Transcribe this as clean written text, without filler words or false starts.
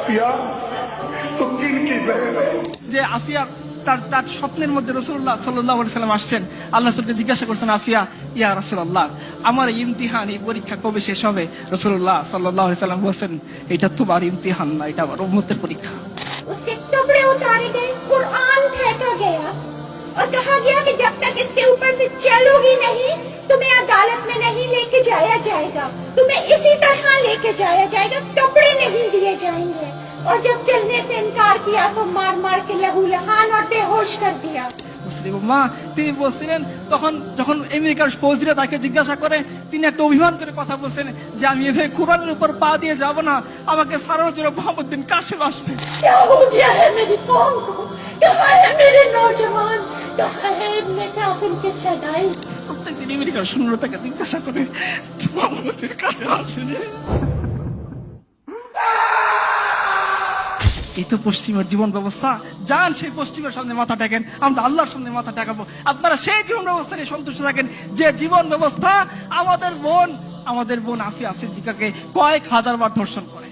आफिया तो किन की बहन है? যে আফিয়া তার স্বপ্নের মধ্যে রাসূলুল্লাহ সাল্লাল্লাহু আলাইহি সাল্লাম আসছেন, আল্লাহ রাসূলকে জিজ্ঞাসা করছেন, আফিয়া ইয়া রাসূলুল্লাহ, আমার ইমতিহান, এই পরীক্ষা কবে শেষ হবে? রাসূলুল্লাহ সাল্লাল্লাহু আলাইহি সাল্লাম বলেন, এটা তোমার ইমতিহান না, এটা আমার উম্মতের পরীক্ষা। उसके टुकड़े उतारे गए, कुरान फेंका गया और कहा गया कि जब तक इसके ऊपर से चलोगी नहीं, तुम्हें अदालत में नहीं लेके जाया जाएगा, तुम्हें इसी तरह लेके जाया जाएगा, टुकड़े नहीं दिए जाएंगे। और जब चलने से इनकार किया तो मार मार के लहू लहान और बेहोश कर दिया। মুসলিম মা তিনি বলছিলেন, তখন যখন আমেরিকার ফৌজিরা তাকে জিজ্ঞাসা করে, তিনি একটা অভিমান করে কথা বলছেন যে আমি এভাবে কোরআনের উপর পা দিয়ে যাব না, আমাকে সারানোর জন্য মোহাম্মদ বিন কাসেম আসবে। क्या हो गया है मेरी कौम को? कहाँ है मेरे नौजवान? कहाँ है इब्ने कासिम के शदाई? প্রত্যেকদিন আমেরিকার সৈন্যরা তাকে জিজ্ঞাসা করে, মোহাম্মদ বিন কাসেম আসেনি। এই তো পশ্চিমের জীবন ব্যবস্থা। যান সেই পশ্চিমের সামনে মাথা টেকেন, আমরা আল্লাহর সামনে মাথা টেকাবো। আপনারা সেই জীবন ব্যবস্থা নিয়ে সন্তুষ্ট থাকেন যে জীবন ব্যবস্থা আমাদের বোন আফিয়া সিদ্দিকাকে কয়েক হাজার বার ধর্ষণ করে।